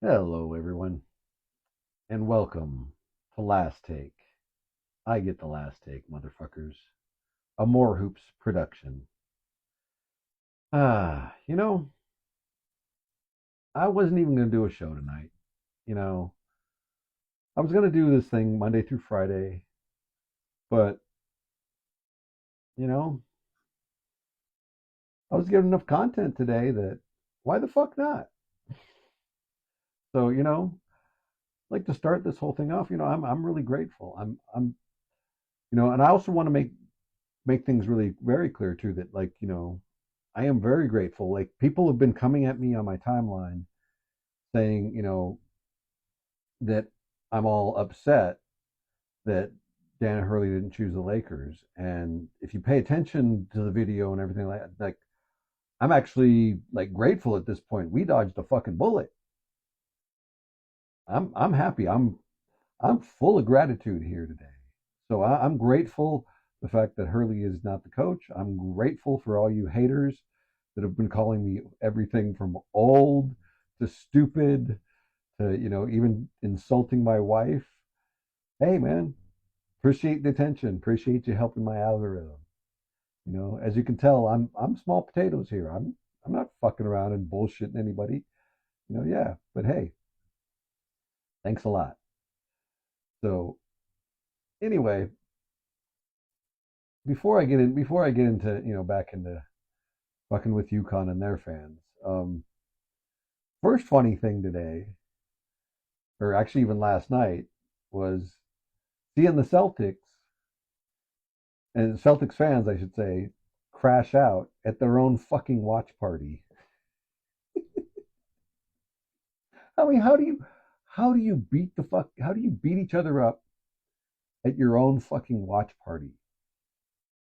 Hello, everyone, and welcome to Last Take. I get the last take, motherfuckers. A More Hoops production. You know, I wasn't even going to do a show tonight. You know, I was going to do this thing Monday through Friday, but, you know, I was getting enough content today that why the fuck not? So, I'd like to start this whole thing off. I'm really grateful. And I also want to make things really very clear too that I am very grateful. Like people have been coming at me on my timeline saying, that I'm all upset that Dan Hurley didn't choose the Lakers. And if you pay attention to the video and everything like I'm actually like grateful at this point. We dodged a fucking bullet. I'm happy. I'm full of gratitude here today. So I'm grateful the fact that Hurley is not the coach. I'm grateful for all you haters that have been calling me everything from old to stupid to even insulting my wife. Hey man, appreciate the attention. Appreciate you helping my algorithm. As you can tell, I'm small potatoes here. I'm not fucking around and bullshitting anybody. Yeah. But hey, thanks a lot. So anyway, before I get into back into fucking with UConn and their fans. First funny thing today, or actually even last night, was seeing the Celtics and Celtics fans, I should say, crash out at their own fucking watch party. I mean, how do you beat the fuck? How do you beat each other up at your own fucking watch party?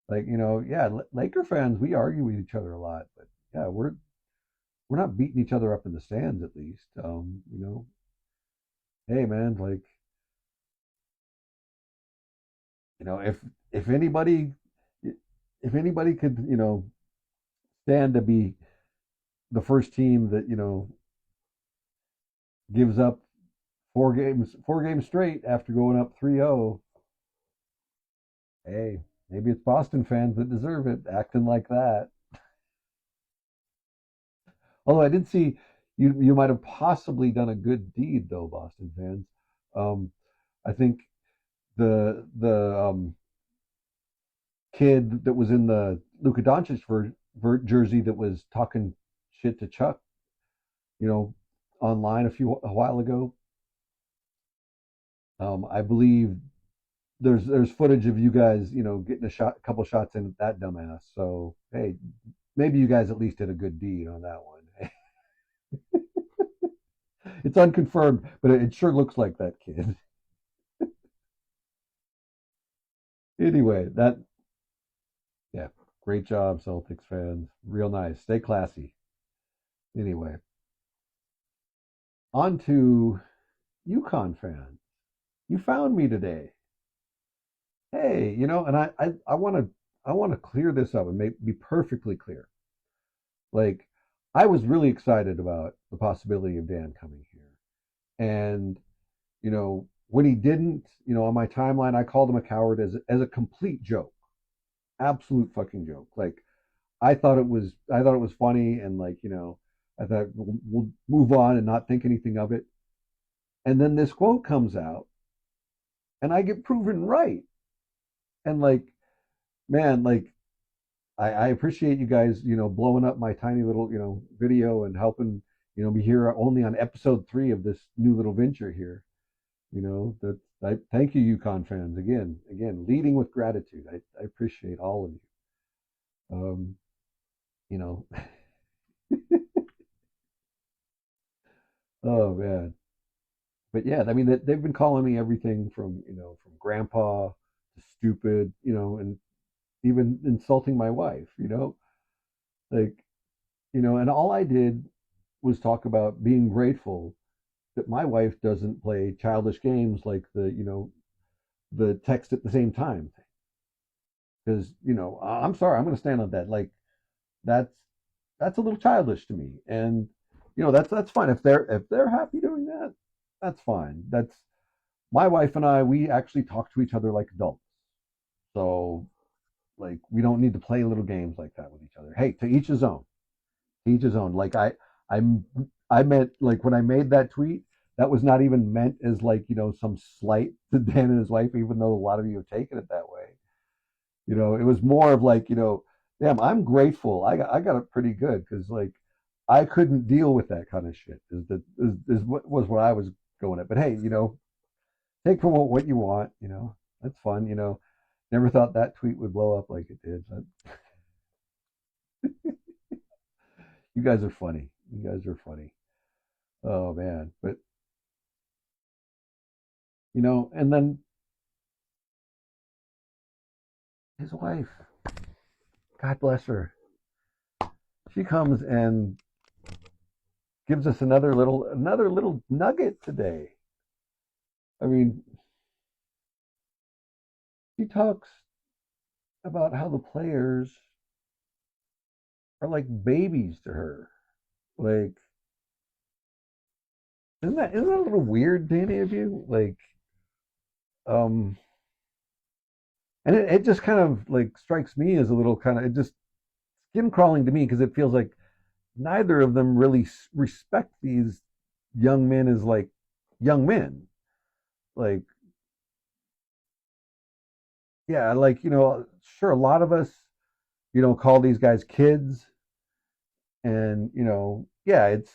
Like, yeah, Laker fans, we argue with each other a lot, but yeah, we're not beating each other up in the stands at least. Hey man, like, if if anybody if anybody could, stand to be the first team that, gives up four games straight after going up 3-0, hey, maybe it's Boston fans that deserve it acting like that. Although I did see you might have possibly done a good deed though, Boston fans. Um, I think the kid that was in the Luka Doncic jersey that was talking shit to Chuck, you know, online a while ago. I believe there's footage of you guys, getting a couple shots in at that dumbass. So hey, maybe you guys at least did a good deed on that one. It's unconfirmed, but it sure looks like that kid. Anyway, yeah, great job, Celtics fans. Real nice. Stay classy. Anyway, on to UConn fans. You found me today. Hey, and I want to clear this up and be perfectly clear. Like, I was really excited about the possibility of Dan coming here, and when he didn't, on my timeline, I called him a coward as a complete joke, absolute fucking joke. Like, I thought it was funny, and like, I thought we'll move on and not think anything of it. And then this quote comes out, and I get proven right. And like, man, like I appreciate you guys, blowing up my tiny little, video and helping, me here only on episode 3 of this new little venture here. That I thank you, UConn fans, again, leading with gratitude. I appreciate all of you. You know, oh man, but yeah, I mean, they've been calling me everything from grandpa to stupid, and even insulting my wife, like, and all I did was talk about being grateful that my wife doesn't play childish games like the text at the same time thing. Because I'm sorry, I'm going to stand on that. Like that's that's a little childish to me. And that's fine if they're happy doing that. That's fine. That's my wife and I. We actually talk to each other like adults. So like we don't need to play little games like that with each other. Hey, to each his own. To each his own. Like I'm I meant like when I made that tweet, that was not even meant as like some slight to Dan and his wife, even though a lot of you have taken it that way. It was more of like, damn, I'm grateful. I got it pretty good because like I couldn't deal with that kind of shit. Is what was what I was going at. But hey, take from what you want. That's fun. Never thought that tweet would blow up like it did. But you guys are funny. You guys are funny. Oh man. But and then his wife, God bless her, she comes and gives us another little nugget today. I mean, she talks about how the players are like babies to her. Like, isn't that a little weird to any of you? Like, um, and it just kind of like strikes me as a little kind of it just skin crawling to me because it feels like neither of them really respect these young men as like young men. Like, yeah, like sure, a lot of us call these guys kids, and yeah, it's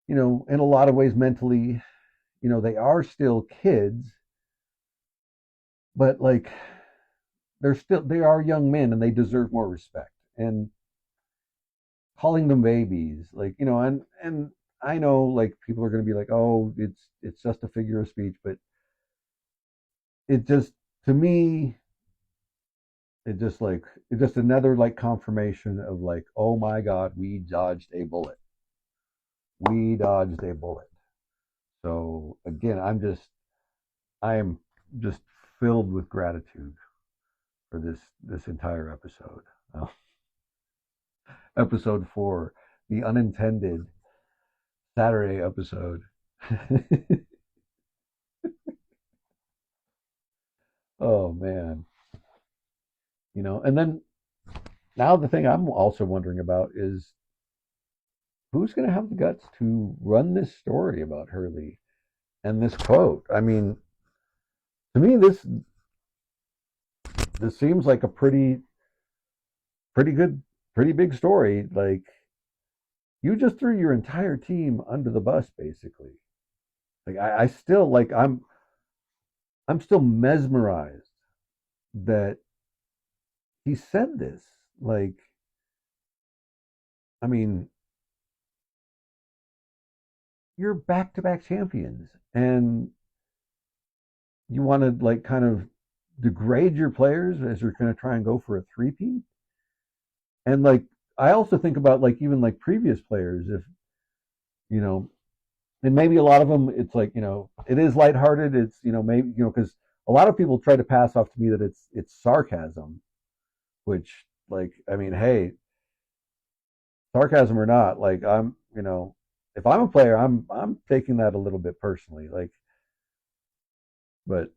in a lot of ways mentally, they are still kids, but like they are young men and they deserve more respect. And calling them babies, like and I know like people are going to be like, oh, it's just a figure of speech, but it just to me it just another like confirmation of like, oh my God, we dodged a bullet. So again, I am just filled with gratitude for this entire episode. Episode 4, the unintended Saturday episode. Oh man, and then now the thing I'm also wondering about is who's going to have the guts to run this story about Hurley and this quote. I mean, to me, this seems like a pretty good, pretty big story. Like you just threw your entire team under the bus, basically. Like I still like I'm still mesmerized that he said this. Like, I mean, you're back-to-back champions, and you want to like kind of degrade your players as you're going to try and go for a three-peat. And like, I also think about like even like previous players, if you know, and maybe a lot of them, it's like it is lighthearted. It's maybe because a lot of people try to pass off to me that it's sarcasm, which like I mean, hey, sarcasm or not, like if I'm a player, I'm taking that a little bit personally, like, but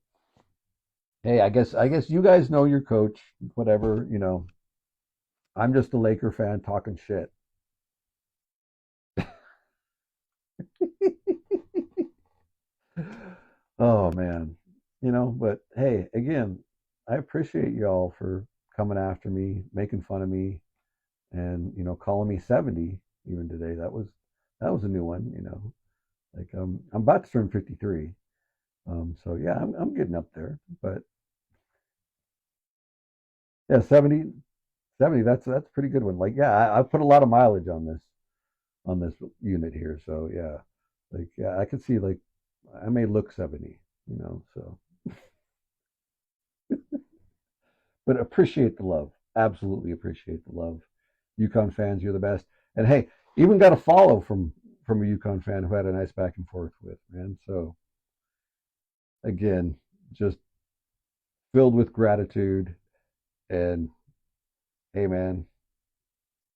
hey, I guess you guys know your coach, whatever. I'm just a Laker fan talking shit. Oh man, but hey, again, I appreciate y'all for coming after me, making fun of me, and calling me 70 even today. That was a new one. Like I'm about to turn 53. So yeah, I'm getting up there. But yeah, 70. That's a pretty good one. Like yeah, I put a lot of mileage on this unit here. So yeah, like yeah, I could see like I may look 70. So but appreciate the love. Absolutely appreciate the love. UConn fans, you're the best. And hey, even got a follow from a UConn fan who had a nice back and forth with, man. So again, just filled with gratitude and hey man,